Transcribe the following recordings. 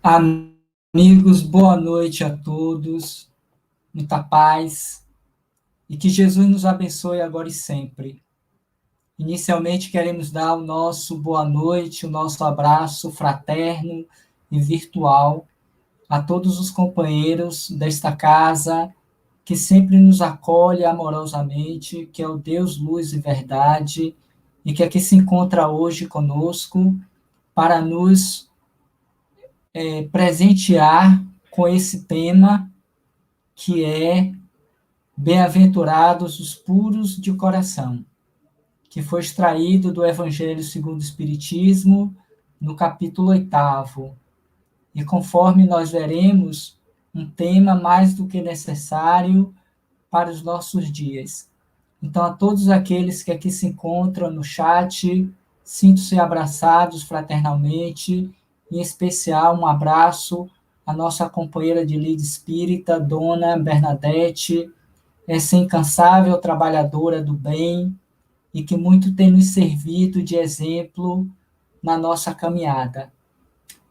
Amigos, boa noite a todos, muita paz e que Jesus nos abençoe agora e sempre. Inicialmente, queremos dar o nosso boa noite, o nosso abraço fraterno e virtual a todos os companheiros desta casa que sempre nos acolhe amorosamente, que é o Deus, luz e verdade, e que aqui se encontra hoje conosco para nos presentear com esse tema que é Bem-aventurados os puros de coração, que foi extraído do Evangelho segundo o Espiritismo, no capítulo 8º. E conforme nós veremos, um tema mais do que necessário para os nossos dias. Então, a todos aqueles que aqui se encontram no chat, sintam-se abraçados fraternalmente, em especial um abraço à nossa companheira de lida espírita, Dona Bernadette, essa incansável trabalhadora do bem e que muito tem nos servido de exemplo na nossa caminhada.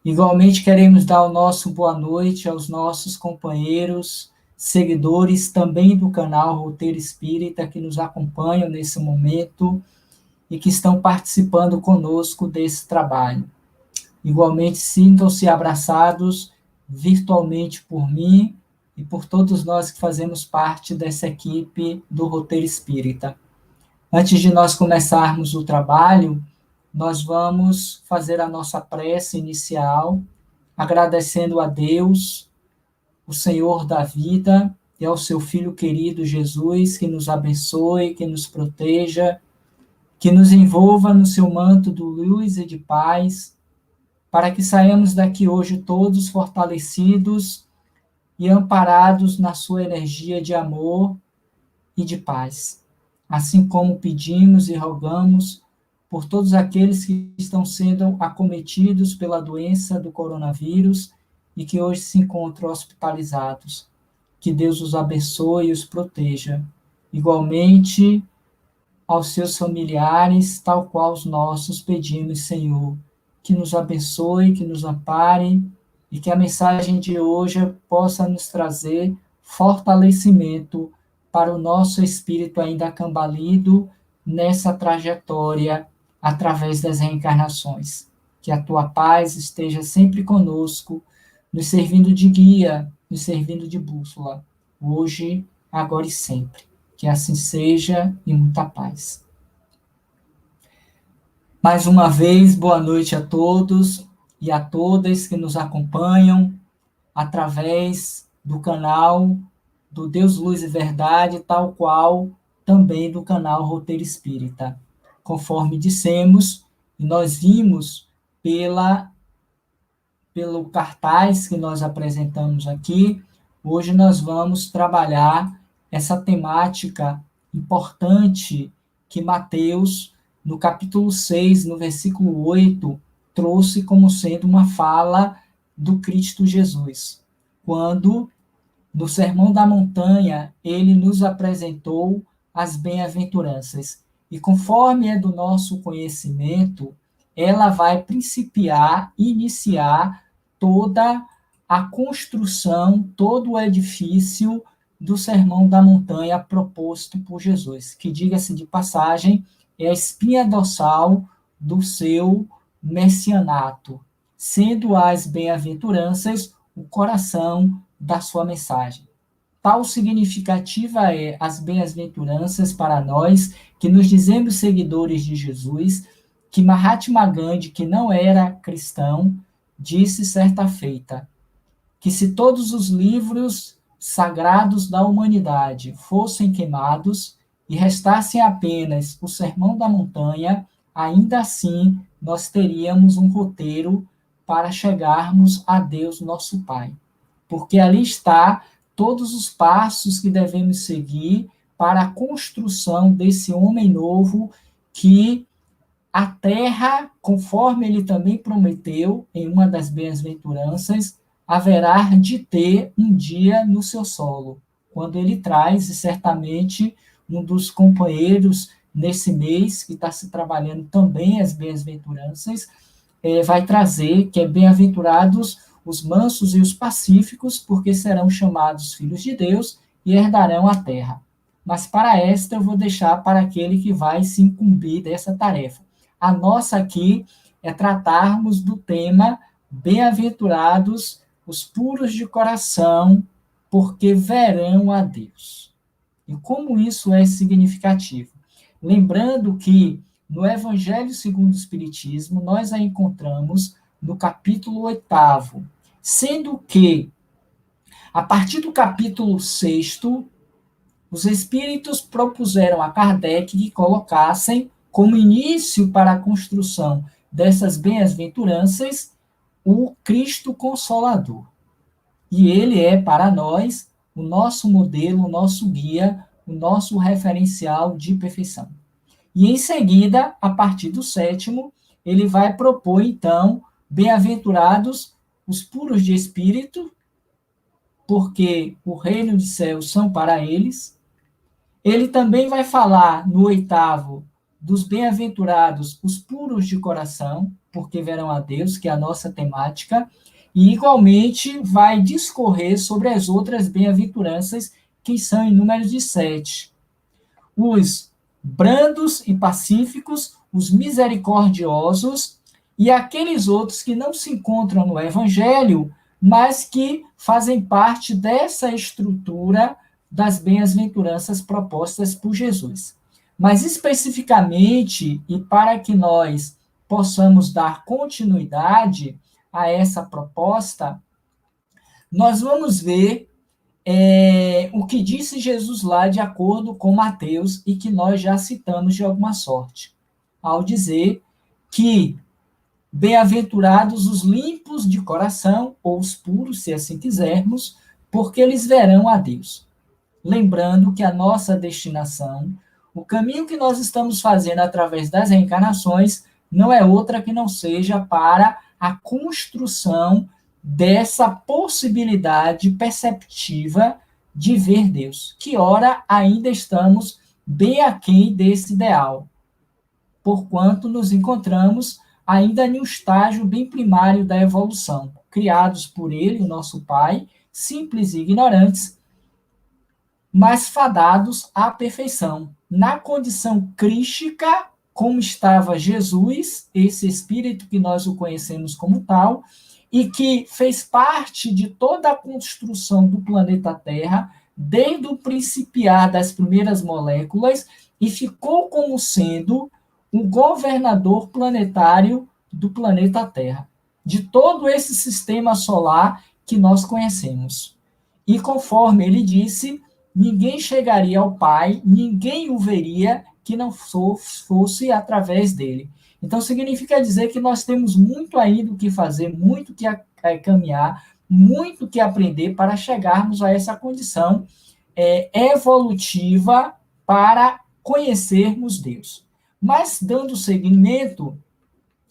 Igualmente, queremos dar o nosso boa noite aos nossos companheiros, seguidores também do canal Roteiro Espírita, que nos acompanham nesse momento e que estão participando conosco desse trabalho. Igualmente, sintam-se abraçados virtualmente por mim e por todos nós que fazemos parte dessa equipe do Roteiro Espírita. Antes de nós começarmos o trabalho, nós vamos fazer a nossa prece inicial, agradecendo a Deus, o Senhor da vida, e ao seu Filho querido Jesus, que nos abençoe, que nos proteja, que nos envolva no seu manto de luz e de paz, para que saiamos daqui hoje todos fortalecidos e amparados na sua energia de amor e de paz. Assim como pedimos e rogamos por todos aqueles que estão sendo acometidos pela doença do coronavírus e que hoje se encontram hospitalizados. Que Deus os abençoe e os proteja. Igualmente aos seus familiares, tal qual os nossos, pedimos, Senhor, que nos abençoe, que nos ampare e que a mensagem de hoje possa nos trazer fortalecimento para o nosso espírito ainda cambalido nessa trajetória através das reencarnações. Que a tua paz esteja sempre conosco, nos servindo de guia, nos servindo de bússola, hoje, agora e sempre. Que assim seja e muita paz. Mais uma vez, boa noite a todos e a todas que nos acompanham através do canal do Deus, Luz e Verdade, tal qual também do canal Roteiro Espírita. Conforme dissemos, e nós vimos pelo cartaz que nós apresentamos aqui, hoje nós vamos trabalhar essa temática importante que Mateus, no capítulo 6, no versículo 8, trouxe como sendo uma fala do Cristo Jesus. Quando, no Sermão da Montanha, ele nos apresentou as bem-aventuranças. E conforme é do nosso conhecimento, ela vai iniciar toda a construção, todo o edifício do Sermão da Montanha proposto por Jesus, que, diga-se de passagem, é a espinha dorsal do seu messianato, sendo as bem-aventuranças o coração da sua mensagem. Tal significativa é as bem-aventuranças para nós, que nos dizemos seguidores de Jesus, que Mahatma Gandhi, que não era cristão, disse certa feita, que se todos os livros sagrados da humanidade fossem queimados e restassem apenas o Sermão da Montanha, ainda assim nós teríamos um roteiro para chegarmos a Deus, nosso Pai. Porque ali está todos os passos que devemos seguir para a construção desse homem novo que a terra, conforme ele também prometeu em uma das bem-aventuranças, haverá de ter um dia no seu solo. Quando ele traz, e certamente um dos companheiros nesse mês, que está se trabalhando também as bem-aventuranças, vai trazer que é bem-aventurados os mansos e os pacíficos, porque serão chamados filhos de Deus e herdarão a terra. Mas para esta eu vou deixar para aquele que vai se incumbir dessa tarefa. A nossa aqui é tratarmos do tema bem-aventurados os puros de coração, porque verão a Deus. E como isso é significativo? Lembrando que no Evangelho segundo o Espiritismo, nós a encontramos no capítulo 8º, sendo que, a partir do capítulo 6º, os espíritos propuseram a Kardec que colocassem como início para a construção dessas bem-aventuranças o Cristo Consolador. E ele é, para nós, o nosso modelo, o nosso guia, o nosso referencial de perfeição. E em seguida, a partir do 7º, ele vai propor, então, bem-aventurados os puros de espírito, porque o reino dos céus são para eles. Ele também vai falar, no 8º, dos bem-aventurados os puros de coração, porque verão a Deus, que é a nossa temática, e igualmente vai discorrer sobre as outras bem-aventuranças, que são em número de 7. Os brandos e pacíficos, os misericordiosos e aqueles outros que não se encontram no Evangelho, mas que fazem parte dessa estrutura das bem-aventuranças propostas por Jesus. Mas especificamente, e para que nós possamos dar continuidade a essa proposta, nós vamos ver o que disse Jesus lá de acordo com Mateus e que nós já citamos de alguma sorte, ao dizer que bem-aventurados os limpos de coração, ou os puros, se assim quisermos, porque eles verão a Deus. Lembrando que a nossa destinação, o caminho que nós estamos fazendo através das reencarnações, não é outra que não seja para a construção dessa possibilidade perceptiva de ver Deus, que ora ainda estamos bem aquém desse ideal, porquanto nos encontramos ainda em um estágio bem primário da evolução, criados por ele, o nosso Pai, simples e ignorantes, mas fadados à perfeição, na condição crística, como estava Jesus, esse espírito que nós o conhecemos como tal, e que fez parte de toda a construção do planeta Terra, desde o principiar das primeiras moléculas, e ficou como sendo o governador planetário do planeta Terra, de todo esse sistema solar que nós conhecemos. E conforme ele disse, ninguém chegaria ao Pai, ninguém o veria que não fosse através dele. Então, significa dizer que nós temos muito ainda o que fazer, muito que caminhar, muito que aprender para chegarmos a essa condição evolutiva para conhecermos Deus. Mas, dando seguimento,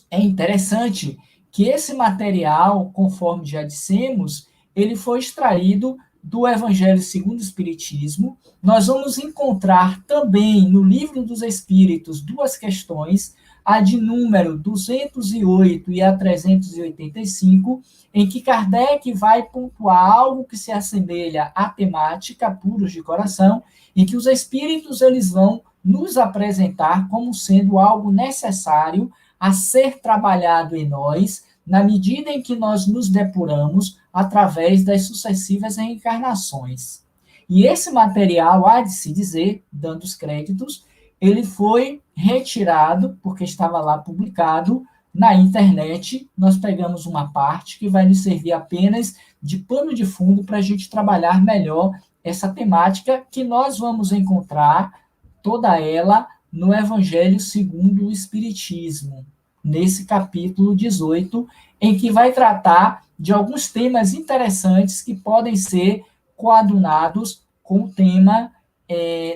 é interessante que esse material, conforme já dissemos, ele foi extraído do Evangelho segundo o Espiritismo. Nós vamos encontrar também no Livro dos Espíritos duas questões, a de número 208 e a 385, em que Kardec vai pontuar algo que se assemelha à temática puros de coração, em que os espíritos eles vão nos apresentar como sendo algo necessário a ser trabalhado em nós, na medida em que nós nos depuramos através das sucessivas reencarnações. E esse material, há de se dizer, dando os créditos, ele foi retirado, porque estava lá publicado, na internet. Nós pegamos uma parte que vai nos servir apenas de pano de fundo para a gente trabalhar melhor essa temática que nós vamos encontrar toda ela no Evangelho segundo o Espiritismo, nesse capítulo 18, em que vai tratar de alguns temas interessantes que podem ser coadunados com o tema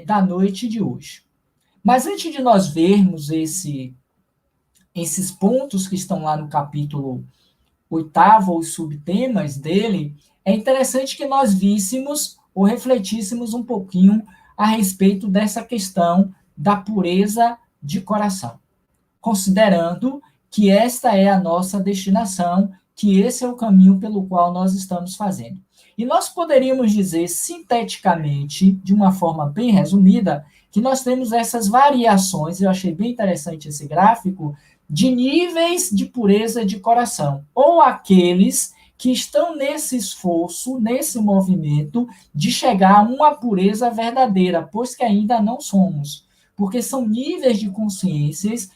da noite de hoje. Mas antes de nós vermos esses pontos que estão lá no capítulo 8º, os subtemas dele, é interessante que nós víssemos ou refletíssemos um pouquinho a respeito dessa questão da pureza de coração, considerando que esta é a nossa destinação que esse é o caminho pelo qual nós estamos fazendo. E nós poderíamos dizer, sinteticamente, de uma forma bem resumida, que nós temos essas variações, eu achei bem interessante esse gráfico, de níveis de pureza de coração, ou aqueles que estão nesse esforço, nesse movimento, de chegar a uma pureza verdadeira, pois que ainda não somos, porque são níveis de consciências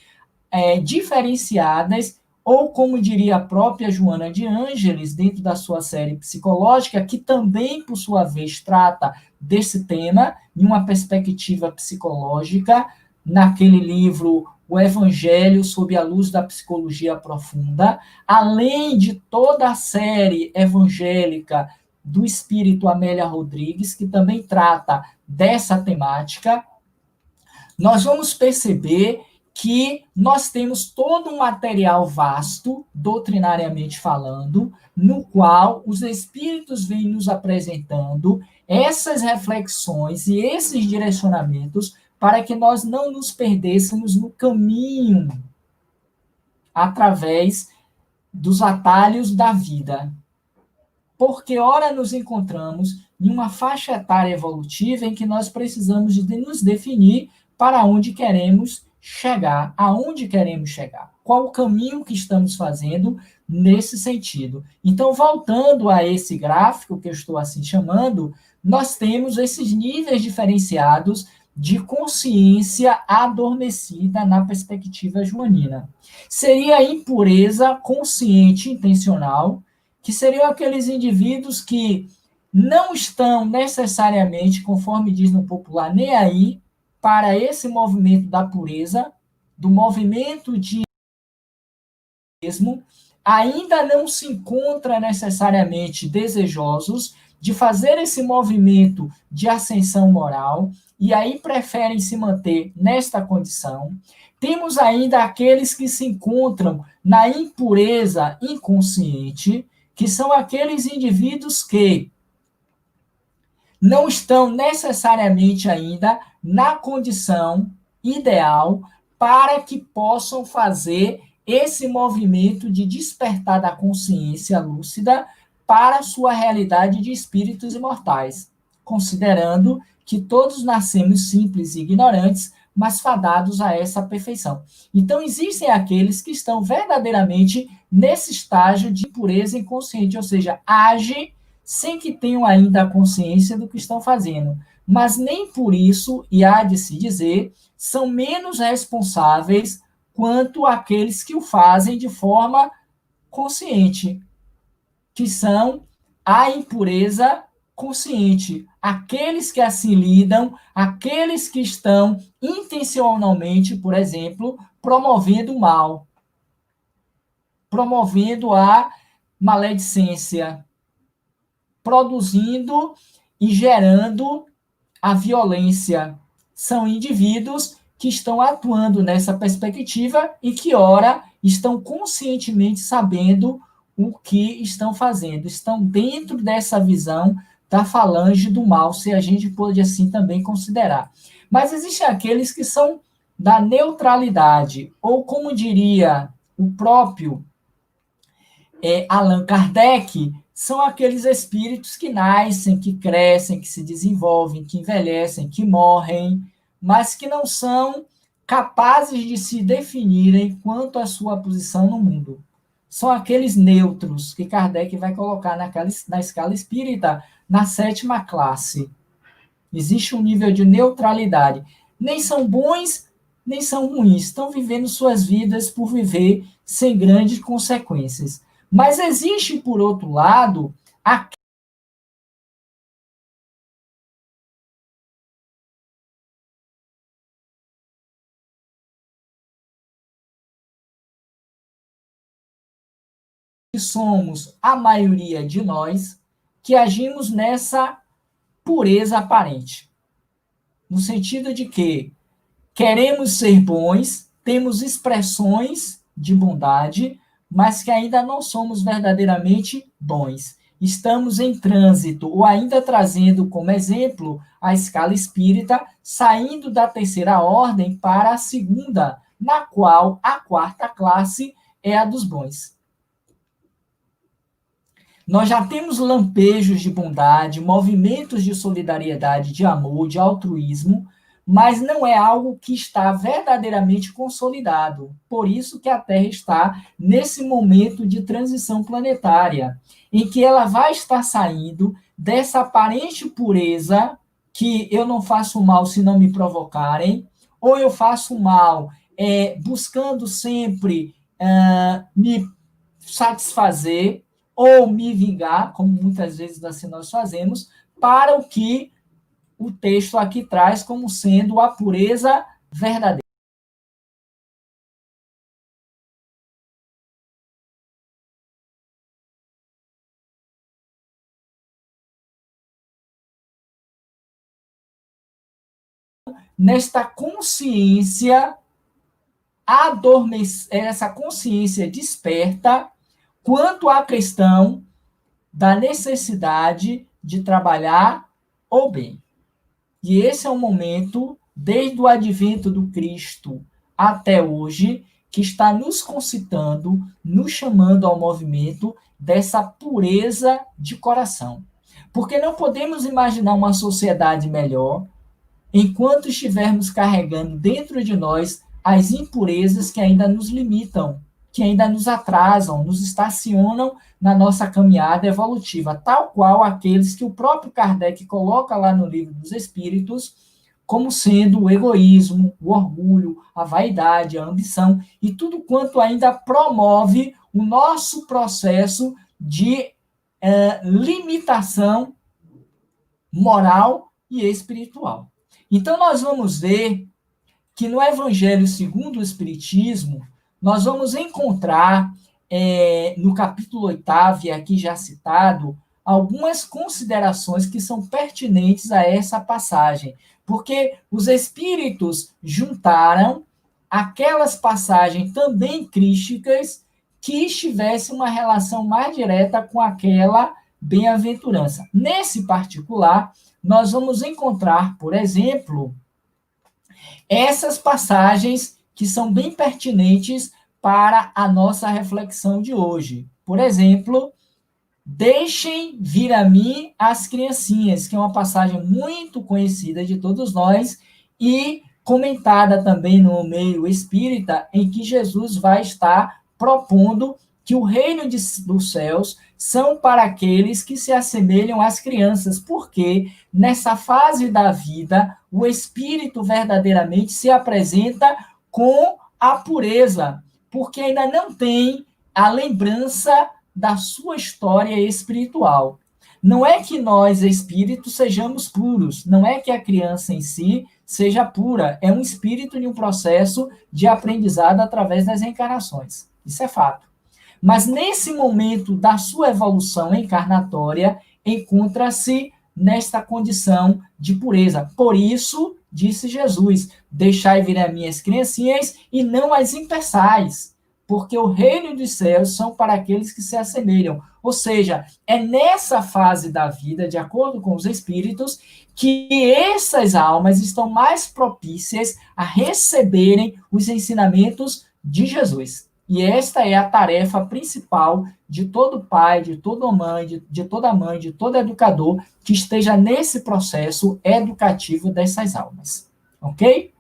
diferenciadas, ou como diria a própria Joana de Ângeles, dentro da sua série psicológica, que também, por sua vez, trata desse tema, em uma perspectiva psicológica, naquele livro O Evangelho sob a Luz da Psicologia Profunda, além de toda a série evangélica do Espírito Amélia Rodrigues, que também trata dessa temática, nós vamos perceber que nós temos todo um material vasto, doutrinariamente falando, no qual os espíritos vêm nos apresentando essas reflexões e esses direcionamentos para que nós não nos perdêssemos no caminho através dos atalhos da vida. Porque, ora, nos encontramos em uma faixa etária evolutiva em que nós precisamos de nos definir para onde queremos chegar, aonde queremos chegar, qual o caminho que estamos fazendo nesse sentido. Então, voltando a esse gráfico que eu estou assim chamando, nós temos esses níveis diferenciados de consciência adormecida na perspectiva joanina. Seria a impureza consciente intencional, que seriam aqueles indivíduos que não estão necessariamente, conforme diz no popular, nem aí para esse movimento da pureza, do movimento de mesmo, ainda não se encontra necessariamente desejosos de fazer esse movimento de ascensão moral, e aí preferem se manter nesta condição. Temos ainda aqueles que se encontram na impureza inconsciente, que são aqueles indivíduos que não estão necessariamente ainda na condição ideal para que possam fazer esse movimento de despertar da consciência lúcida para a sua realidade de espíritos imortais, considerando que todos nascemos simples e ignorantes, mas fadados a essa perfeição. Então, existem aqueles que estão verdadeiramente nesse estágio de pureza inconsciente, ou seja, agem sem que tenham ainda a consciência do que estão fazendo. Mas nem por isso, e há de se dizer, são menos responsáveis quanto aqueles que o fazem de forma consciente, que são a impureza consciente. Aqueles que assim lidam, aqueles que estão intencionalmente, por exemplo, promovendo o mal, promovendo a maledicência, produzindo e gerando a violência. São indivíduos que estão atuando nessa perspectiva e que, ora, estão conscientemente sabendo o que estão fazendo. Estão dentro dessa visão da falange do mal, se a gente pode assim também considerar. Mas existem aqueles que são da neutralidade, ou como diria o próprio Allan Kardec, são aqueles espíritos que nascem, que crescem, que se desenvolvem, que envelhecem, que morrem, mas que não são capazes de se definirem quanto à sua posição no mundo. São aqueles neutros que Kardec vai colocar na escala espírita, na 7ª classe. Existe um nível de neutralidade. Nem são bons, nem são ruins. Estão vivendo suas vidas por viver sem grandes consequências. Mas existe, por outro lado, que somos a maioria de nós, que agimos nessa pureza aparente. No sentido de que queremos ser bons, temos expressões de bondade, mas que ainda não somos verdadeiramente bons. Estamos em trânsito, ou ainda trazendo como exemplo a escala espírita, saindo da 3ª ordem para a 2ª, na qual a 4ª classe é a dos bons. Nós já temos lampejos de bondade, movimentos de solidariedade, de amor, de altruísmo, mas não é algo que está verdadeiramente consolidado. Por isso que a Terra está nesse momento de transição planetária, em que ela vai estar saindo dessa aparente pureza que eu não faço mal se não me provocarem, ou eu faço mal buscando sempre me satisfazer ou me vingar, como muitas vezes assim nós fazemos, para o que o texto aqui traz como sendo a pureza verdadeira. Nesta consciência essa consciência desperta quanto à questão da necessidade de trabalhar o bem. E esse é um momento, desde o advento do Cristo até hoje, que está nos concitando, nos chamando ao movimento dessa pureza de coração. Porque não podemos imaginar uma sociedade melhor enquanto estivermos carregando dentro de nós as impurezas que ainda nos limitam, que ainda nos atrasam, nos estacionam na nossa caminhada evolutiva, tal qual aqueles que o próprio Kardec coloca lá no Livro dos Espíritos, como sendo o egoísmo, o orgulho, a vaidade, a ambição e tudo quanto ainda promove o nosso processo de limitação moral e espiritual. Então, nós vamos ver que no Evangelho segundo o Espiritismo, nós vamos encontrar, no capítulo 8º, e aqui já citado, algumas considerações que são pertinentes a essa passagem, porque os Espíritos juntaram aquelas passagens também crísticas que estivessem uma relação mais direta com aquela bem-aventurança. Nesse particular, nós vamos encontrar, por exemplo, essas passagens que são bem pertinentes para a nossa reflexão de hoje. Por exemplo, deixem vir a mim as criancinhas, que é uma passagem muito conhecida de todos nós e comentada também no meio espírita, em que Jesus vai estar propondo que o reino dos céus são para aqueles que se assemelham às crianças, porque nessa fase da vida, o espírito verdadeiramente se apresenta com a pureza, porque ainda não tem a lembrança da sua história espiritual. Não é que nós, espíritos, sejamos puros, não é que a criança em si seja pura, é um espírito em um processo de aprendizado através das reencarnações. Isso é fato. Mas nesse momento da sua evolução encarnatória, encontra-se nesta condição de pureza. Por isso, disse Jesus, deixai vir a minhas criancinhas e não as impeçais, porque o reino dos céus são para aqueles que se assemelham. Ou seja, é nessa fase da vida, de acordo com os espíritos, que essas almas estão mais propícias a receberem os ensinamentos de Jesus. E esta é a tarefa principal de todo pai, de toda mãe, de todo educador que esteja nesse processo educativo dessas almas. Ok?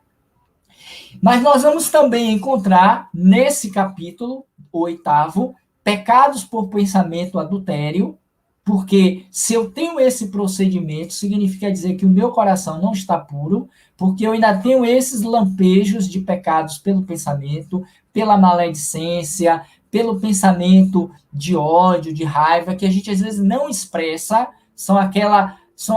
Mas nós vamos também encontrar, nesse capítulo, o 8º, pecados por pensamento adultério, porque se eu tenho esse procedimento, significa dizer que o meu coração não está puro, porque eu ainda tenho esses lampejos de pecados pelo pensamento, pela maledicência, pelo pensamento de ódio, de raiva, que a gente às vezes não expressa, são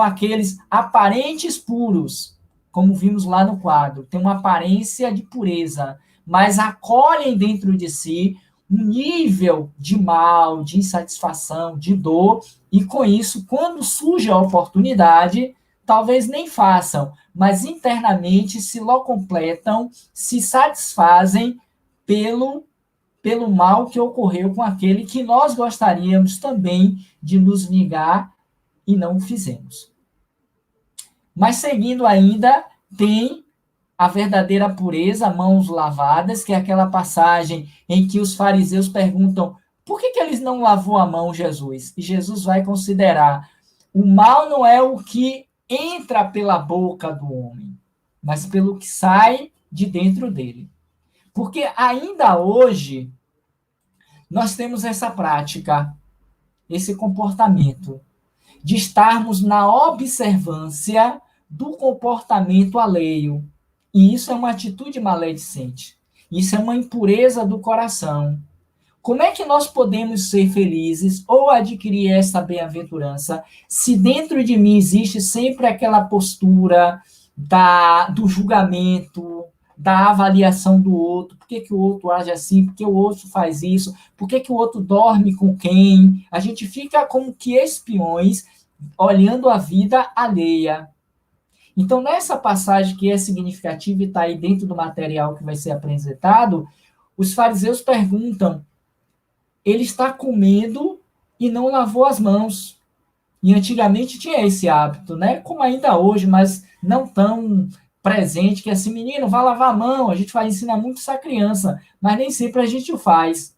aqueles aparentes puros, como vimos lá no quadro, tem uma aparência de pureza, mas acolhem dentro de si um nível de mal, de insatisfação, de dor, e com isso, quando surge a oportunidade, talvez nem façam, mas internamente se locompletam, se satisfazem pelo mal que ocorreu com aquele que nós gostaríamos também de nos vingar e não o fizemos. Mas seguindo ainda, tem a verdadeira pureza, mãos lavadas, que é aquela passagem em que os fariseus perguntam Por que eles não lavou a mão, Jesus? E Jesus vai considerar: o mal não é o que entra pela boca do homem, mas pelo que sai de dentro dele. Porque ainda hoje nós temos essa prática, esse comportamento de estarmos na observância do comportamento alheio. E isso é uma atitude maledicente. Isso é uma impureza do coração. Como é que nós podemos ser felizes ou adquirir essa bem-aventurança se dentro de mim existe sempre aquela postura do julgamento, da avaliação do outro? Por que o outro age assim? Por que o outro faz isso? Por que o outro dorme com quem? A gente fica como que espiões olhando a vida alheia. Então, nessa passagem que é significativa e está aí dentro do material que vai ser apresentado, os fariseus perguntam: ele está comendo e não lavou as mãos. E antigamente tinha esse hábito, né? Como ainda hoje, mas não tão presente, que assim, menino, vai lavar a mão, a gente vai ensinar muito essa criança, mas nem sempre a gente o faz.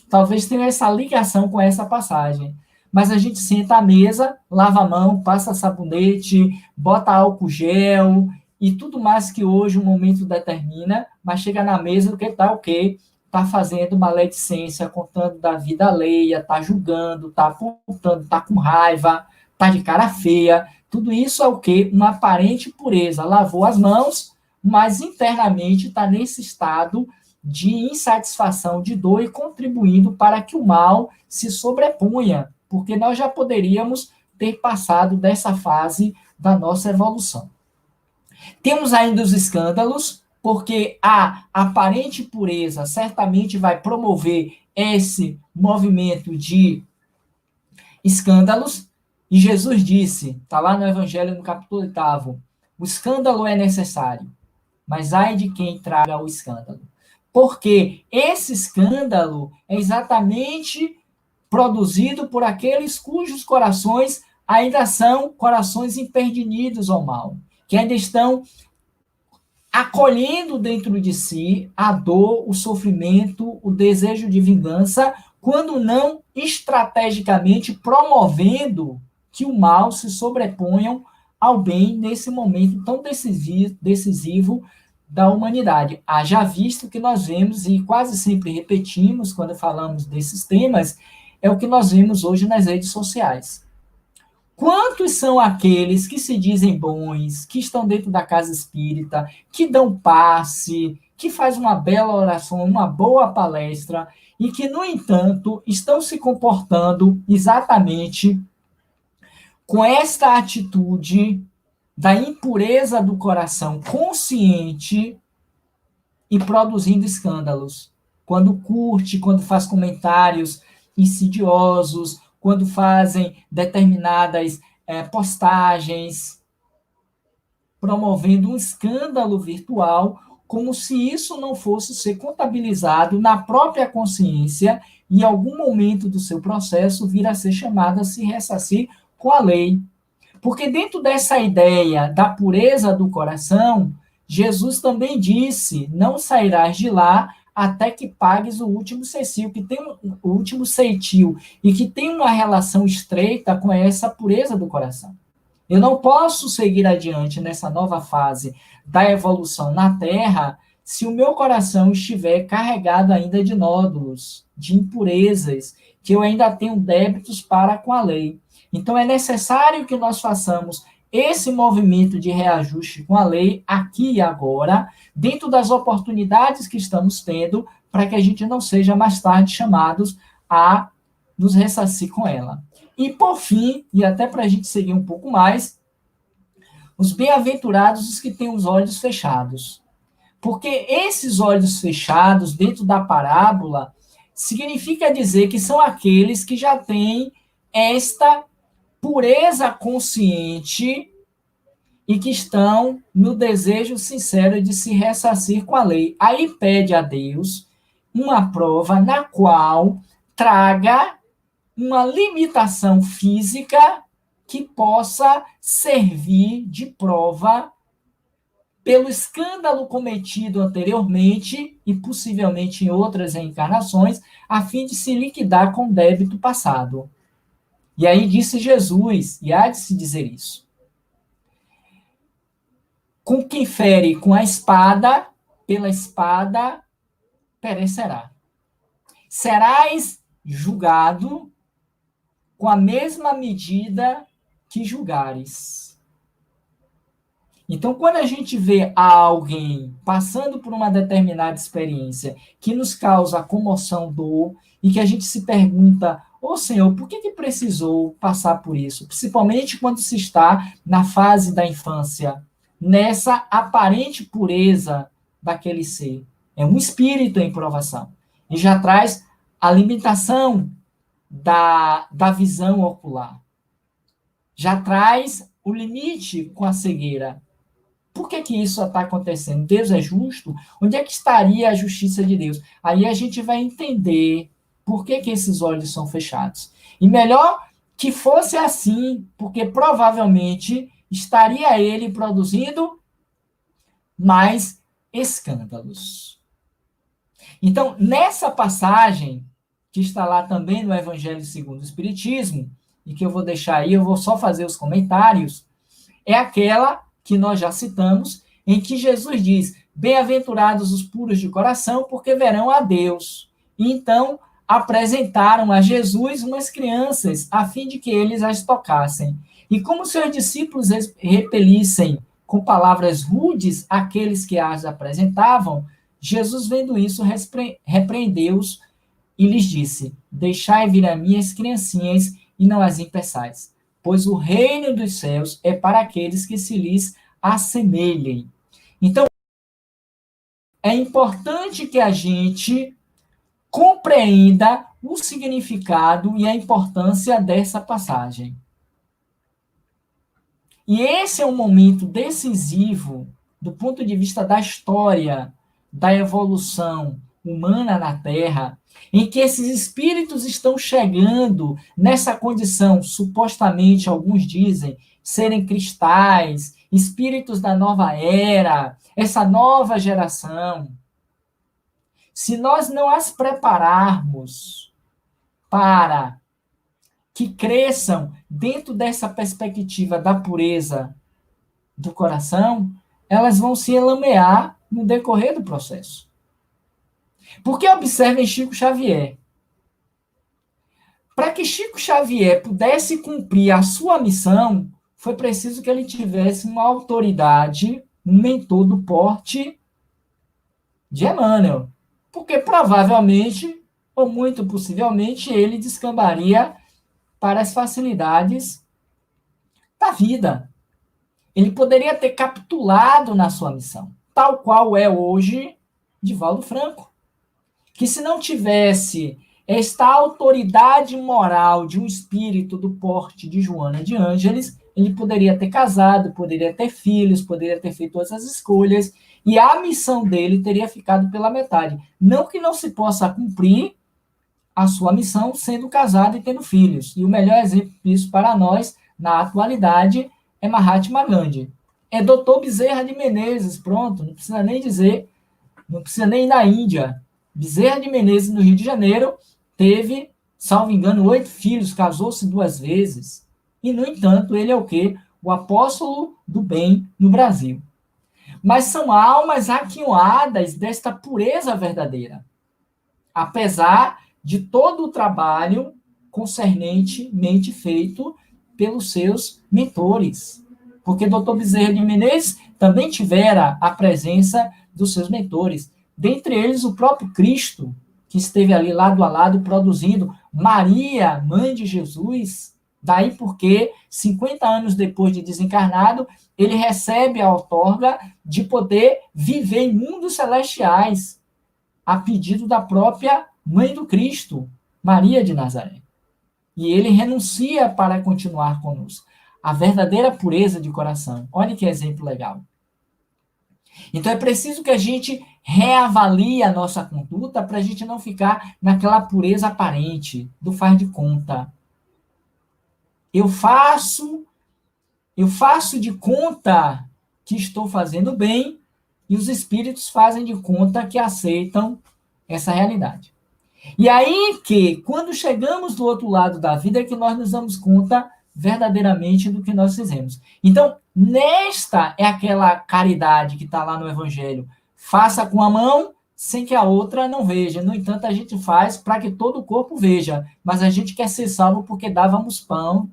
Talvez tenha essa ligação com essa passagem. Mas a gente senta à mesa, lava a mão, passa sabonete, bota álcool gel e tudo mais que hoje o momento determina, mas chega na mesa, o que está o quê? Está fazendo maledicência, contando da vida alheia, está julgando, está apontando, está com raiva, está de cara feia. Tudo isso é o quê? Uma aparente pureza. Lavou as mãos, mas internamente está nesse estado de insatisfação, de dor e contribuindo para que o mal se sobreponha, porque nós já poderíamos ter passado dessa fase da nossa evolução. Temos ainda os escândalos, porque a aparente pureza certamente vai promover esse movimento de escândalos, e Jesus disse, está lá no Evangelho no capítulo 8, o escândalo é necessário, mas ai de quem traga o escândalo. Porque esse escândalo é exatamente produzido por aqueles cujos corações ainda são corações imperdinidos ao mal, que ainda estão acolhendo dentro de si a dor, o sofrimento, o desejo de vingança, quando não estrategicamente promovendo que o mal se sobreponham ao bem nesse momento tão decisivo da humanidade. Haja visto que nós vemos, e quase sempre repetimos quando falamos desses temas, é o que nós vemos hoje nas redes sociais. Quantos são aqueles que se dizem bons, que estão dentro da casa espírita, que dão passe, que faz uma bela oração, uma boa palestra, e que, no entanto, estão se comportando exatamente com esta atitude da impureza do coração consciente e produzindo escândalos. Quando curte, quando faz comentários insidiosos, quando fazem determinadas postagens, promovendo um escândalo virtual, como se isso não fosse ser contabilizado na própria consciência e em algum momento do seu processo vir a ser chamado a se ressarcir com a lei. Porque dentro dessa ideia da pureza do coração, Jesus também disse, não sairás de lá até que pagues o último ceitil, o último ceitil, e que tem uma relação estreita com essa pureza do coração. Eu não posso seguir adiante nessa nova fase da evolução na Terra se o meu coração estiver carregado ainda de nódulos, de impurezas, que eu ainda tenho débitos para com a lei. Então, é necessário que nós façamos esse movimento de reajuste com a lei aqui e agora, dentro das oportunidades que estamos tendo, para que a gente não seja mais tarde chamados a nos ressarcir com ela. E, por fim, e até para a gente seguir um pouco mais, os bem-aventurados os que têm os olhos fechados. Porque esses olhos fechados, dentro da parábola, significa dizer que são aqueles que já têm esta pureza consciente e que estão no desejo sincero de se ressarcir com a lei. Aí pede a Deus uma prova na qual traga uma limitação física que possa servir de prova pelo escândalo cometido anteriormente e possivelmente em outras reencarnações, a fim de se liquidar com o débito passado. E aí disse Jesus, e há de se dizer isso: com quem fere com a espada, pela espada perecerá. Serás julgado com a mesma medida que julgares. Então, quando a gente vê alguém passando por uma determinada experiência que nos causa comoção, dor, e que a gente se pergunta: ô Senhor, por que precisou passar por isso? Principalmente quando se está na fase da infância, nessa aparente pureza daquele ser. É um espírito em provação. E já traz a limitação da visão ocular. Já traz o limite com a cegueira. Por que isso está acontecendo? Deus é justo? Onde é que estaria a justiça de Deus? Aí a gente vai entender por que esses olhos são fechados. E melhor que fosse assim, porque provavelmente estaria ele produzindo mais escândalos. Então, nessa passagem, que está lá também no Evangelho segundo o Espiritismo, e que eu vou deixar aí, eu vou só fazer os comentários, é aquela que nós já citamos, em que Jesus diz: bem-aventurados os puros de coração, porque verão a Deus. E então apresentaram a Jesus umas crianças, a fim de que eles as tocassem. E como seus discípulos repelissem com palavras rudes aqueles que as apresentavam, Jesus, vendo isso, repreendeu-os e lhes disse: deixai vir a mim as criancinhas e não as impeçais, pois o reino dos céus é para aqueles que se lhes assemelhem. Então, é importante que a gente compreenda o significado e a importância dessa passagem. E esse é um momento decisivo do ponto de vista da história, da evolução humana na Terra, em que esses espíritos estão chegando nessa condição, supostamente, alguns dizem, serem cristais, espíritos da nova era, essa nova geração. Se nós não as prepararmos para que cresçam dentro dessa perspectiva da pureza do coração, elas vão se enlamear no decorrer do processo. Porque observem Chico Xavier. Para que Chico Xavier pudesse cumprir a sua missão, foi preciso que ele tivesse uma autoridade, um mentor do porte de Emmanuel. Porque provavelmente, ou muito possivelmente, ele descambaria para as facilidades da vida. Ele poderia ter capitulado na sua missão, tal qual é hoje Divaldo Franco, que se não tivesse esta autoridade moral de um espírito do porte de Joana de Ângeles, ele poderia ter casado, poderia ter filhos, poderia ter feito todas as escolhas, e a missão dele teria ficado pela metade. Não que não se possa cumprir a sua missão sendo casado e tendo filhos. E o melhor exemplo disso para nós, na atualidade, é Mahatma Gandhi. É Dr. Bezerra de Menezes, pronto, não precisa nem dizer, não precisa nem ir na Índia. Bezerra de Menezes, no Rio de Janeiro, teve, salvo engano, 8 filhos, casou-se 2 vezes. E, no entanto, ele é o quê? O apóstolo do bem no Brasil. Mas são almas aquinhoadas desta pureza verdadeira. Apesar de todo o trabalho concernentemente feito pelos seus mentores. Porque Dr. Bezerra de Menezes também tivera a presença dos seus mentores. Dentre eles, o próprio Cristo, que esteve ali lado a lado produzindo. Maria, mãe de Jesus. Daí porque, 50 anos depois de desencarnado, ele recebe a outorga de poder viver em mundos celestiais, a pedido da própria mãe do Cristo, Maria de Nazaré. E ele renuncia para continuar conosco. A verdadeira pureza de coração. Olha que exemplo legal. Então é preciso que a gente reavalie a nossa conduta para a gente não ficar naquela pureza aparente, do faz de conta. Eu faço de conta que estou fazendo bem, e os espíritos fazem de conta que aceitam essa realidade. E aí que, quando chegamos do outro lado da vida, é que nós nos damos conta verdadeiramente do que nós fizemos. Então, nesta é aquela caridade que está lá no Evangelho. Faça com a mão sem que a outra não veja. No entanto, a gente faz para que todo o corpo veja. Mas a gente quer ser salvo porque dávamos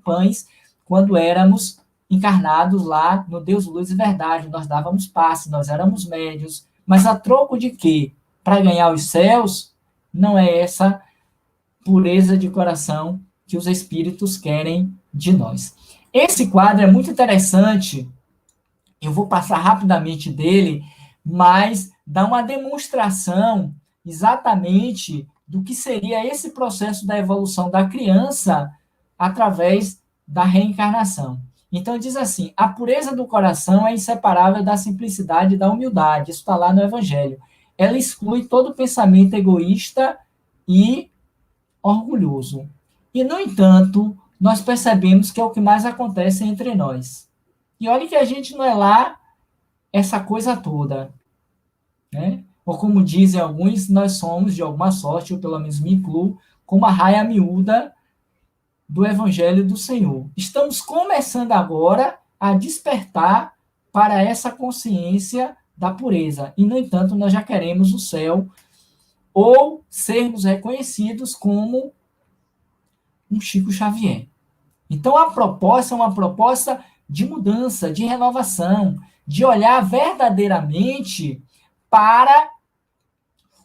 pães quando éramos encarnados lá no Deus Luz e Verdade. Nós dávamos passe, nós éramos médios. Mas a troco de quê? Para ganhar os céus, não é essa pureza de coração que os espíritos querem de nós. Esse quadro é muito interessante, eu vou passar rapidamente dele, mas dá uma demonstração exatamente do que seria esse processo da evolução da criança através da reencarnação. Então, diz assim: a pureza do coração é inseparável da simplicidade e da humildade. Isso está lá no Evangelho. Ela exclui todo pensamento egoísta e orgulhoso. E, no entanto, nós percebemos que é o que mais acontece entre nós. E olha que a gente não é lá essa coisa toda, né? Ou como dizem alguns, nós somos, de alguma sorte, ou pelo menos me incluo, como a raia miúda do Evangelho do Senhor. Estamos começando agora a despertar para essa consciência da pureza. E, no entanto, nós já queremos o céu ou sermos reconhecidos como um Chico Xavier. Então, a proposta é uma proposta de mudança, de renovação, de olhar verdadeiramente para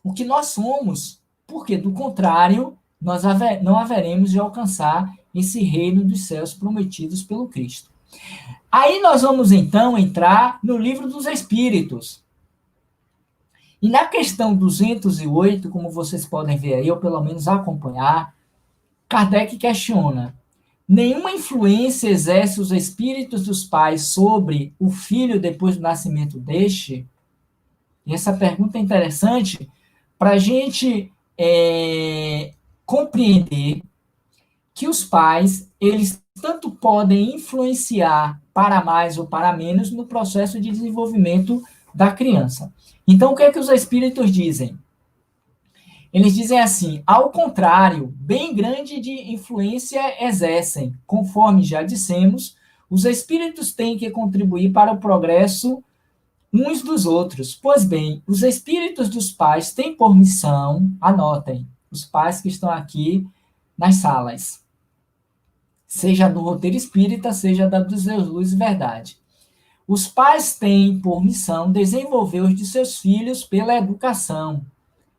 o que nós somos, porque, do contrário, nós não haveremos de alcançar esse reino dos céus prometidos pelo Cristo. Aí nós vamos, então, entrar no Livro dos Espíritos. E na questão 208, como vocês podem ver aí, ou pelo menos acompanhar, Kardec questiona: nenhuma influência exerce os espíritos dos pais sobre o filho depois do nascimento deste? E essa pergunta é interessante para a gente compreender que os pais, eles tanto podem influenciar para mais ou para menos no processo de desenvolvimento da criança. Então, o que é que os espíritos dizem? Eles dizem assim: ao contrário, bem grande de influência exercem. Conforme já dissemos, os espíritos têm que contribuir para o progresso uns dos outros. Pois bem, os espíritos dos pais têm por missão, anotem, os pais que estão aqui nas salas, seja do roteiro espírita, seja da dos Deus Luz e Verdade. Os pais têm por missão desenvolver os de seus filhos pela educação.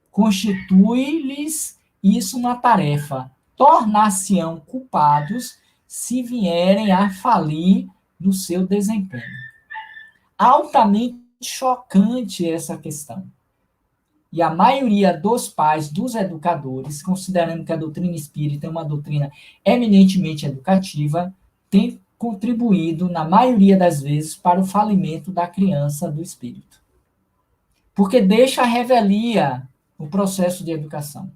Constitui-lhes isso uma tarefa. Tornar-se-ão culpados se vierem a falir no seu desempenho. Altamente chocante essa questão. E a maioria dos pais, dos educadores, considerando que a doutrina espírita é uma doutrina eminentemente educativa, tem contribuído, na maioria das vezes, para o falimento da criança do espírito. Porque deixa a revelia o processo de educação.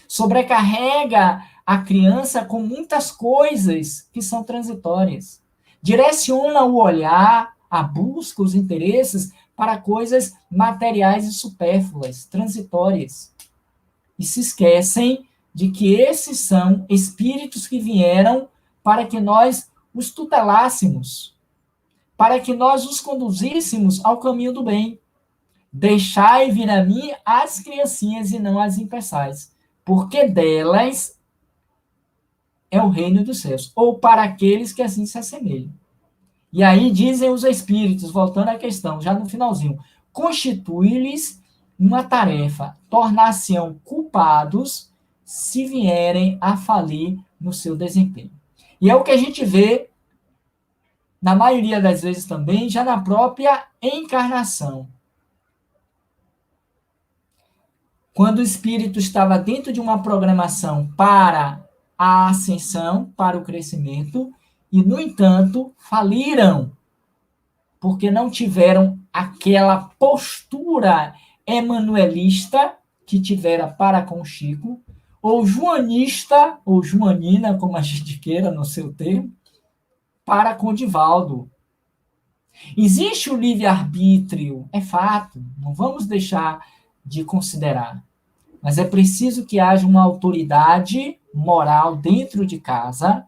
Sobrecarrega a criança com muitas coisas que são transitórias. Direciona o olhar, a busca, os interesses para coisas materiais e supérfluas, transitórias. E se esquecem de que esses são espíritos que vieram para que nós os tutelássemos, para que nós os conduzíssemos ao caminho do bem. Deixai vir a mim as criancinhas e não as impeçais, porque delas é o reino dos céus, ou para aqueles que assim se assemelham. E aí dizem os espíritos, voltando à questão, já no finalzinho, constitui-lhes uma tarefa, tornar-se-ão culpados se vierem a falir no seu desempenho. E é o que a gente vê, na maioria das vezes também, já na própria encarnação. Quando o espírito estava dentro de uma programação para a ascensão, para o crescimento, e, no entanto, faliram, porque não tiveram aquela postura emanuelista que tivera para com Chico, ou joanista, ou joanina, como a gente queira no seu termo, para com Divaldo. Existe o livre-arbítrio, é fato, não vamos deixar de considerar. Mas é preciso que haja uma autoridade moral dentro de casa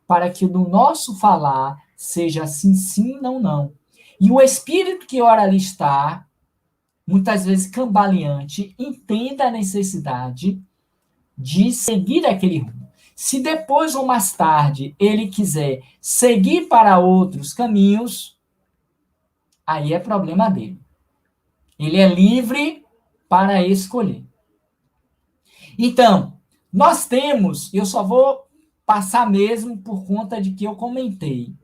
para que no nosso falar seja sim, sim, não, não. E o espírito que ora ali está, muitas vezes cambaleante, entenda a necessidade de seguir aquele rumo. Se depois ou mais tarde ele quiser seguir para outros caminhos, aí é problema dele. Ele é livre para escolher. Então, nós temos, eu só vou passar mesmo por conta de que eu comentei.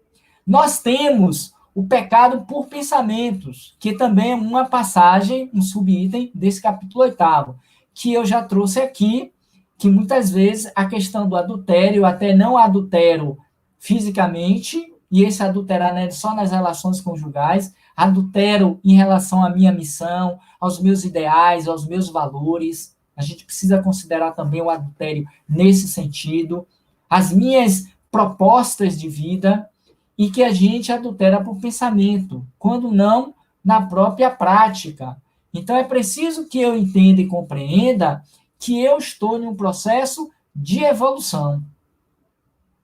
Nós temos o pecado por pensamentos, que também é uma passagem, um subitem desse capítulo 8º, que eu já trouxe aqui, que muitas vezes a questão do adultério, até não adultério fisicamente, e esse adulterar não é só nas relações conjugais, adultério em relação à minha missão, aos meus ideais, aos meus valores. A gente precisa considerar também o adultério nesse sentido. As minhas propostas de vida, e que a gente adultera por pensamento, quando não na própria prática. Então é preciso que eu entenda e compreenda que eu estou em um processo de evolução.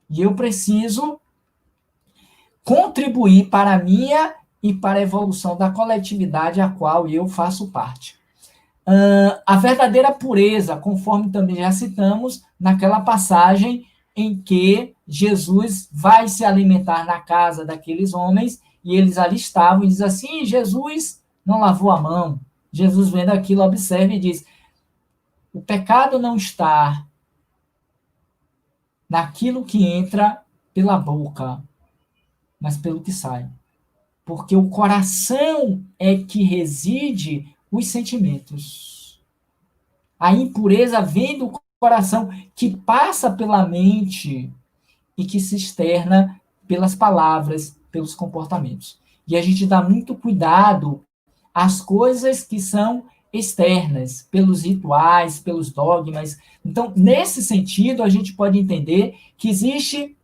E eu preciso contribuir para a minha e para a evolução da coletividade a qual eu faço parte. A verdadeira pureza, conforme também já citamos, naquela passagem em que Jesus vai se alimentar na casa daqueles homens, e eles ali estavam, e diz assim, Jesus não lavou a mão. Jesus vendo aquilo, observa e diz, o pecado não está naquilo que entra pela boca, mas pelo que sai. Porque o coração é que reside os sentimentos. A impureza vem do coração, que passa pela mente e que se externa pelas palavras, pelos comportamentos. E a gente dá muito cuidado às coisas que são externas, pelos rituais, pelos dogmas. Então, nesse sentido, a gente pode entender que existe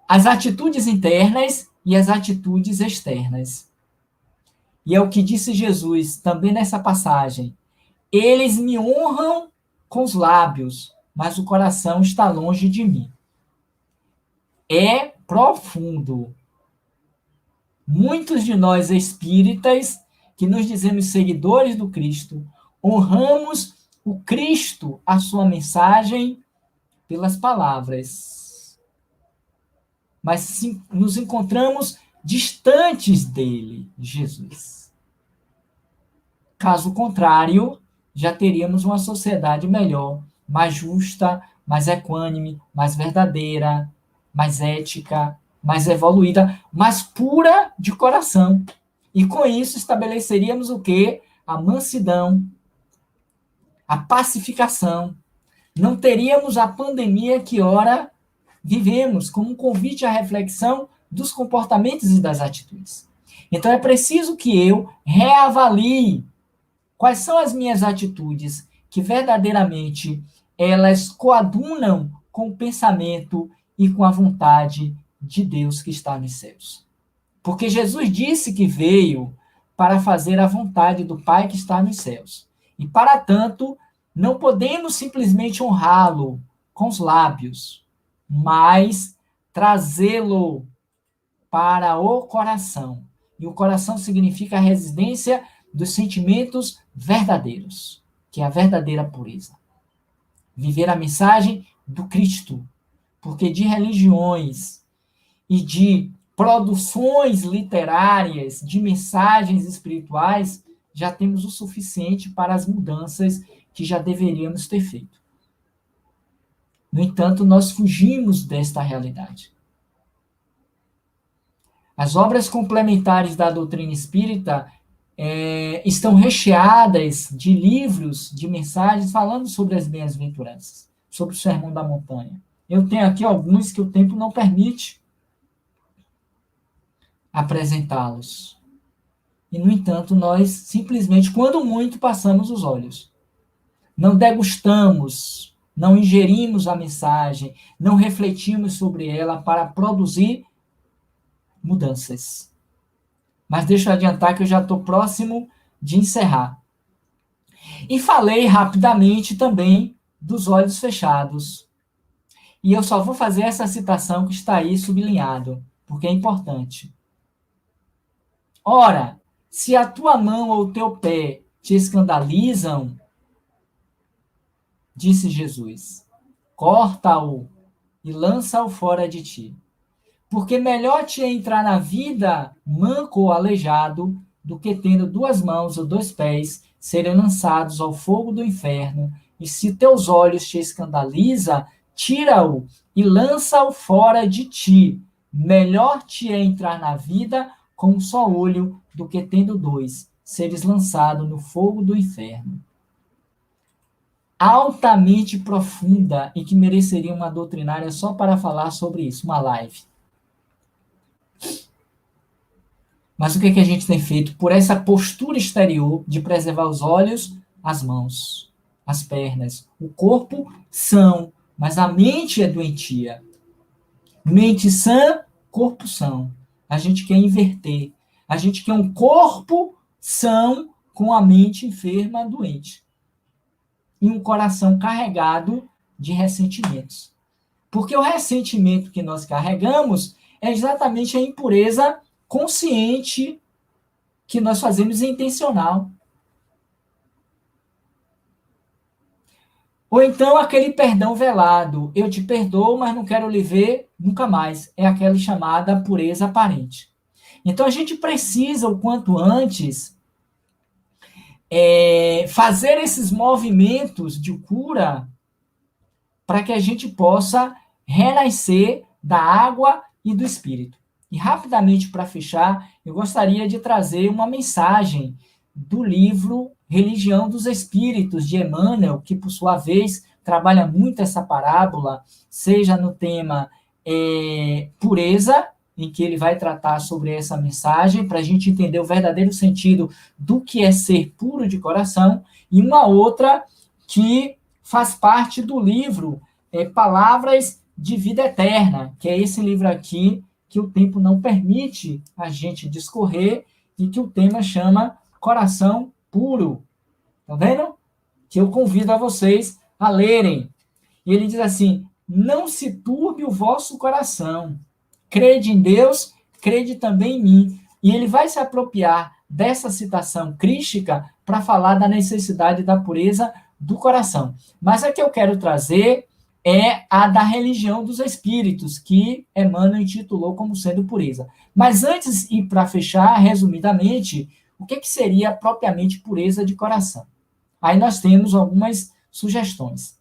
as atitudes internas e as atitudes externas. E é o que disse Jesus também nessa passagem. Eles me honram com os lábios, mas o coração está longe de mim. É profundo. Muitos de nós espíritas, que nos dizemos seguidores do Cristo, honramos o Cristo, a sua mensagem, pelas palavras. Mas nos encontramos distantes dele, Jesus. Caso contrário, já teríamos uma sociedade melhor, mais justa, mais equânime, mais verdadeira, mais ética, mais evoluída, mais pura de coração. E com isso estabeleceríamos o quê? A mansidão, a pacificação. Não teríamos a pandemia que ora vivemos, como um convite à reflexão dos comportamentos e das atitudes. Então é preciso que eu reavalie quais são as minhas atitudes que verdadeiramente elas coadunam com o pensamento e com a vontade de Deus que está nos céus. Porque Jesus disse que veio para fazer a vontade do Pai que está nos céus. E, para tanto, não podemos simplesmente honrá-lo com os lábios, mas trazê-lo para o coração. E o coração significa a residência dos sentimentos verdadeiros, que é a verdadeira pureza. Viver a mensagem do Cristo, porque de religiões e de produções literárias, de mensagens espirituais, já temos o suficiente para as mudanças que já deveríamos ter feito. No entanto, nós fugimos desta realidade. As obras complementares da doutrina espírita estão recheadas de livros, de mensagens falando sobre as bem-aventuranças, sobre o Sermão da Montanha. Eu tenho aqui alguns que o tempo não permite apresentá-los. E, no entanto, nós simplesmente, quando muito, passamos os olhos. Não degustamos, não ingerimos a mensagem, não refletimos sobre ela para produzir mudanças. Mas deixa eu adiantar que eu já estou próximo de encerrar. E falei rapidamente também dos olhos fechados. E eu só vou fazer essa citação que está aí sublinhado, porque é importante. Ora, se a tua mão ou o teu pé te escandalizam, disse Jesus, corta-o e lança-o fora de ti. Porque melhor te é entrar na vida manco ou aleijado do que tendo duas mãos ou dois pés serem lançados ao fogo do inferno. E se teus olhos te escandaliza, tira-o e lança-o fora de ti. Melhor te é entrar na vida com um só olho do que tendo dois, seres lançado no fogo do inferno. Altamente profunda e que mereceria uma doutrinária só para falar sobre isso, uma live. Mas o que a gente tem feito por essa postura exterior de preservar os olhos, as mãos, as pernas, o corpo são, mas a mente é doentia. Mente sã, corpo são. A gente quer inverter. A gente quer um corpo são com a mente enferma, doente. E um coração carregado de ressentimentos. Porque o ressentimento que nós carregamos é exatamente a impureza consciente que nós fazemos intencional. Ou então aquele perdão velado. Eu te perdoo, mas não quero lhe ver nunca mais. É aquela chamada pureza aparente. Então a gente precisa, o quanto antes, fazer esses movimentos de cura para que a gente possa renascer da água e do Espírito. E rapidamente, para fechar, eu gostaria de trazer uma mensagem do livro Religião dos Espíritos, de Emmanuel, que, por sua vez, trabalha muito essa parábola, seja no tema pureza, em que ele vai tratar sobre essa mensagem, para a gente entender o verdadeiro sentido do que é ser puro de coração, e uma outra que faz parte do livro Palavras de Vida Eterna, que é esse livro aqui, que o tempo não permite a gente discorrer, e que o tema chama Coração Puro. Tá vendo? Que eu convido a vocês a lerem. E ele diz assim, não se turbe o vosso coração. Crede em Deus, crede também em mim. E ele vai se apropriar dessa citação crística para falar da necessidade da pureza do coração. Mas a que eu quero trazer é a da religião dos espíritos, que Emmanuel intitulou como sendo pureza. Mas antes, e para fechar, resumidamente, o que seria propriamente pureza de coração? Aí nós temos algumas sugestões.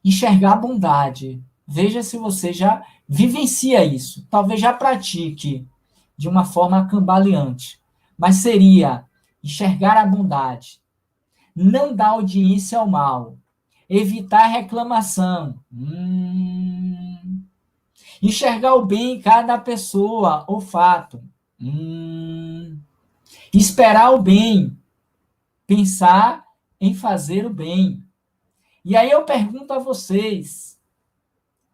Enxergar a bondade. Veja se você já vivencia isso. Talvez já pratique de uma forma cambaleante. Mas seria enxergar a bondade. Não dar audiência ao mal. Evitar reclamação. Enxergar o bem em cada pessoa ou fato. Esperar o bem. Pensar em fazer o bem. E aí eu pergunto a vocês,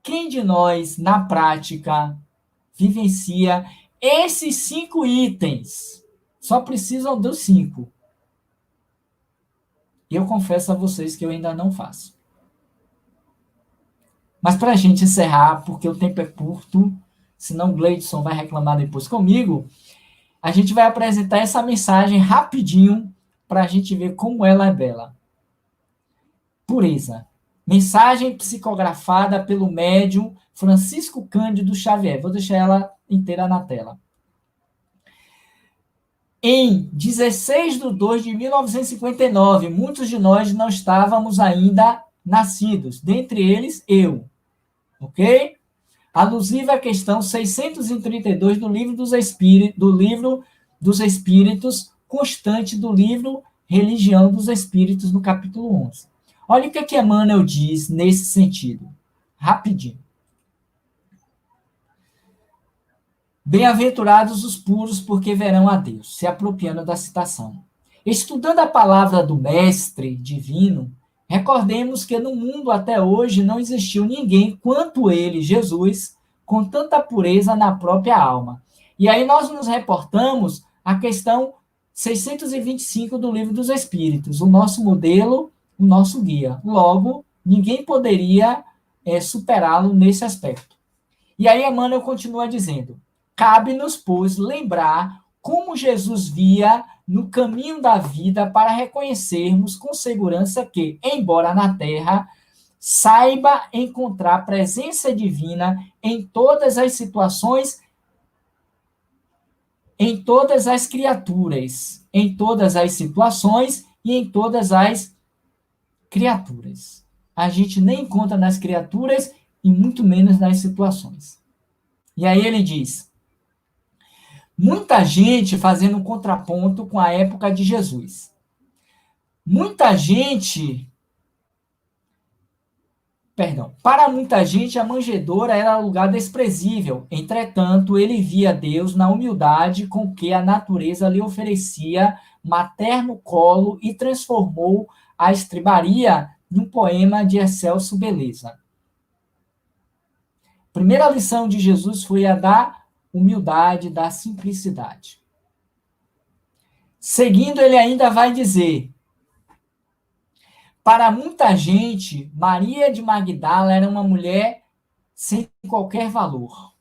quem de nós, na prática, vivencia esses 5 itens? Só precisam dos 5. Eu confesso a vocês que eu ainda não faço. Mas para a gente encerrar, porque o tempo é curto, senão o Gleidson vai reclamar depois comigo, a gente vai apresentar essa mensagem rapidinho para a gente ver como ela é bela. Pureza. Mensagem psicografada pelo médium Francisco Cândido Xavier. Vou deixar ela inteira na tela. Em 16/2/1959, muitos de nós não estávamos ainda nascidos, dentre eles eu, ok? Alusiva à questão 632 do Livro dos Espíritos, constante do livro Religião dos Espíritos, no capítulo 11. Olha o que Emmanuel diz nesse sentido. Rapidinho. Bem-aventurados os puros, porque verão a Deus, se apropriando da citação. Estudando a palavra do Mestre Divino, recordemos que no mundo até hoje não existiu ninguém quanto ele, Jesus, com tanta pureza na própria alma. E aí nós nos reportamos à questão 625 do Livro dos Espíritos, o nosso modelo, o nosso guia. Logo, ninguém poderia superá-lo nesse aspecto. E aí Emmanuel continua dizendo: cabe-nos, pois, lembrar como Jesus via no caminho da vida para reconhecermos com segurança que, embora na Terra, saiba encontrar presença divina em todas as situações, em todas as criaturas, em todas as situações e em todas as criaturas. A gente nem encontra nas criaturas e muito menos nas situações. E aí ele diz: muita gente fazendo um contraponto com a época de Jesus. Para muita gente a manjedoura era lugar desprezível. Entretanto, ele via Deus na humildade com que a natureza lhe oferecia materno colo e transformou a estribaria num poema de excelso beleza. Primeira lição de Jesus foi a da humildade, da simplicidade. Seguindo, ele ainda vai dizer: para muita gente, Maria de Magdala era uma mulher sem qualquer valor,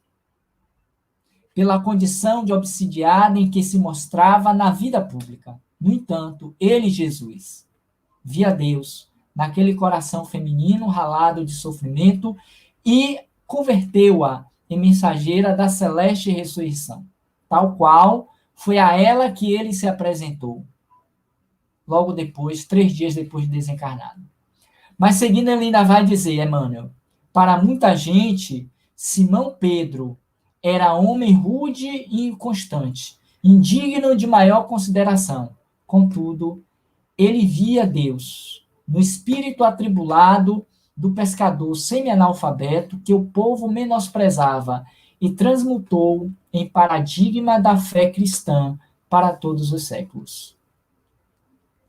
pela condição de obsidiada em que se mostrava na vida pública. No entanto, ele, Jesus, via Deus naquele coração feminino ralado de sofrimento e converteu-a em mensageira da celeste ressurreição, tal qual foi a ela que ele se apresentou, logo depois, 3 dias depois de desencarnado. Mas seguindo, ele ainda vai dizer, Emmanuel: para muita gente, Simão Pedro era homem rude e inconstante, indigno de maior consideração. Contudo, ele via Deus no espírito atribulado do pescador semi-analfabeto que o povo menosprezava e transmutou em paradigma da fé cristã para todos os séculos.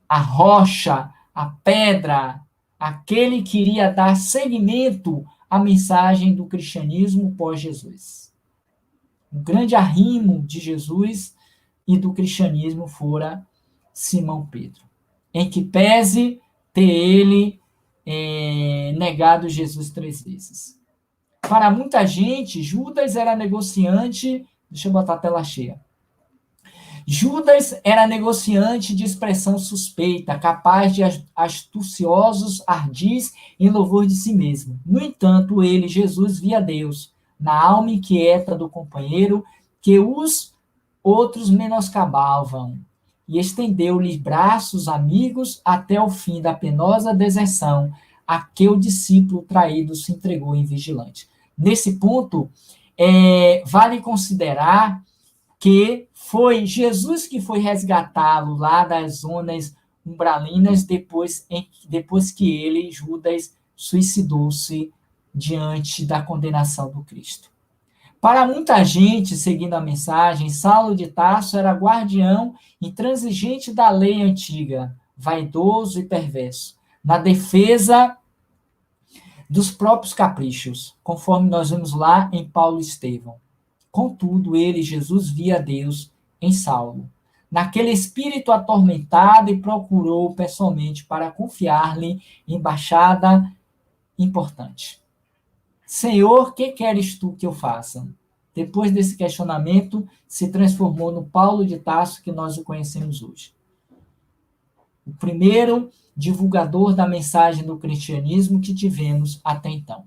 A rocha, a pedra, aquele que iria dar seguimento à mensagem do cristianismo pós-Jesus. O grande arrimo de Jesus e do cristianismo fora Simão Pedro, em que pese ter ele negado Jesus 3 vezes. Para muita gente, Judas era negociante. Deixa eu botar a tela cheia. Judas era negociante de expressão suspeita, capaz de astuciosos ardis em louvor de si mesmo. No entanto, ele, Jesus, via Deus na alma inquieta do companheiro que os outros menoscabavam e estendeu-lhe braços amigos até o fim da penosa deserção a que o discípulo traído se entregou em vigilante. Nesse ponto, vale considerar que foi Jesus que foi resgatá-lo lá das zonas umbralinas depois que ele, Judas, suicidou-se diante da condenação do Cristo. Para muita gente, seguindo a mensagem, Saulo de Tarso era guardião intransigente da lei antiga, vaidoso e perverso, na defesa dos próprios caprichos, conforme nós vemos lá em Paulo e Estevão. Contudo, ele, Jesus, via Deus em Saulo, naquele espírito atormentado, e procurou pessoalmente para confiar-lhe embaixada importante. Senhor, que queres tu que eu faça? Depois desse questionamento, se transformou no Paulo de Tarso que nós o conhecemos hoje. O primeiro divulgador da mensagem do cristianismo que tivemos até então.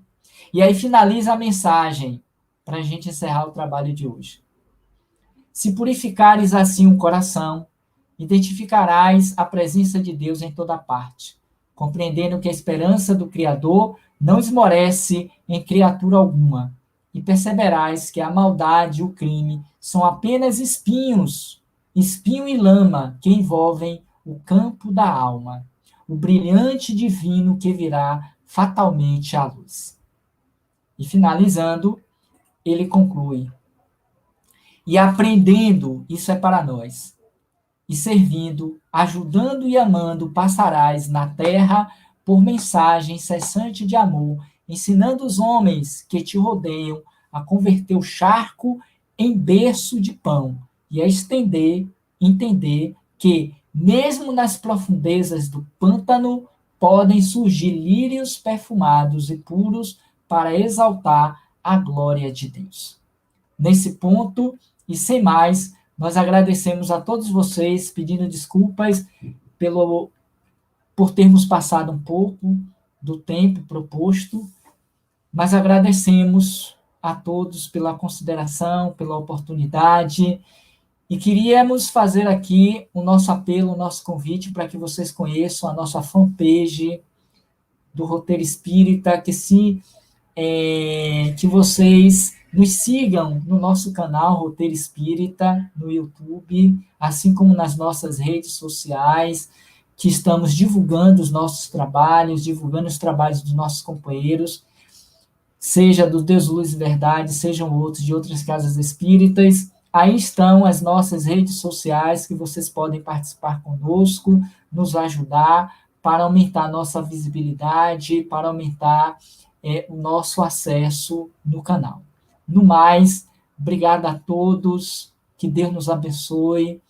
E aí finaliza a mensagem, para a gente encerrar o trabalho de hoje. Se purificares assim o coração, identificarás a presença de Deus em toda parte, compreendendo que a esperança do Criador não esmorece em criatura alguma, e perceberás que a maldade e o crime são apenas espinhos, espinho e lama que envolvem o campo da alma, o brilhante divino que virá fatalmente à luz. E finalizando, ele conclui: e aprendendo, isso é para nós, e servindo, ajudando e amando, passarás na terra por mensagem incessante de amor, ensinando os homens que te rodeiam a converter o charco em berço de pão, e a entender que, mesmo nas profundezas do pântano, podem surgir lírios perfumados e puros para exaltar a glória de Deus. Nesse ponto, e sem mais, nós agradecemos a todos vocês, pedindo desculpas por termos passado um pouco do tempo proposto, mas agradecemos a todos pela consideração, pela oportunidade, e queríamos fazer aqui o nosso apelo, o nosso convite para que vocês conheçam a nossa fanpage do Roteiro Espírita, que vocês nos sigam no nosso canal Roteiro Espírita, no YouTube, assim como nas nossas redes sociais, que estamos divulgando os nossos trabalhos, divulgando os trabalhos dos nossos companheiros, seja do Deus, Luz e Verdade, sejam outros de outras casas espíritas. Aí estão as nossas redes sociais que vocês podem participar conosco, nos ajudar para aumentar a nossa visibilidade, para aumentar o nosso acesso no canal. No mais, obrigado a todos, que Deus nos abençoe,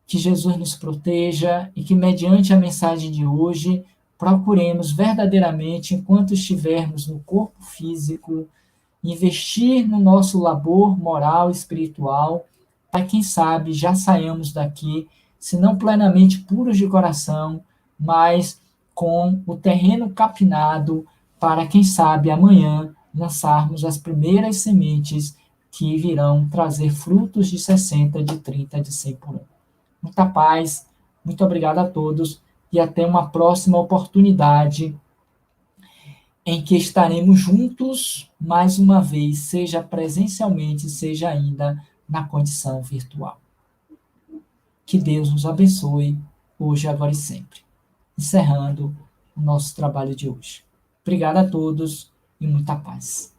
que Jesus nos proteja e que, mediante a mensagem de hoje, procuremos verdadeiramente, enquanto estivermos no corpo físico, investir no nosso labor moral e espiritual, para quem sabe já saiamos daqui, se não plenamente puros de coração, mas com o terreno capinado, para quem sabe amanhã lançarmos as primeiras sementes que virão trazer frutos de 60, de 30, de 100 por ano. Muita paz, muito obrigado a todos e até uma próxima oportunidade em que estaremos juntos mais uma vez, seja presencialmente, seja ainda na condição virtual. Que Deus nos abençoe, hoje, agora e sempre. Encerrando o nosso trabalho de hoje. Obrigado a todos e muita paz.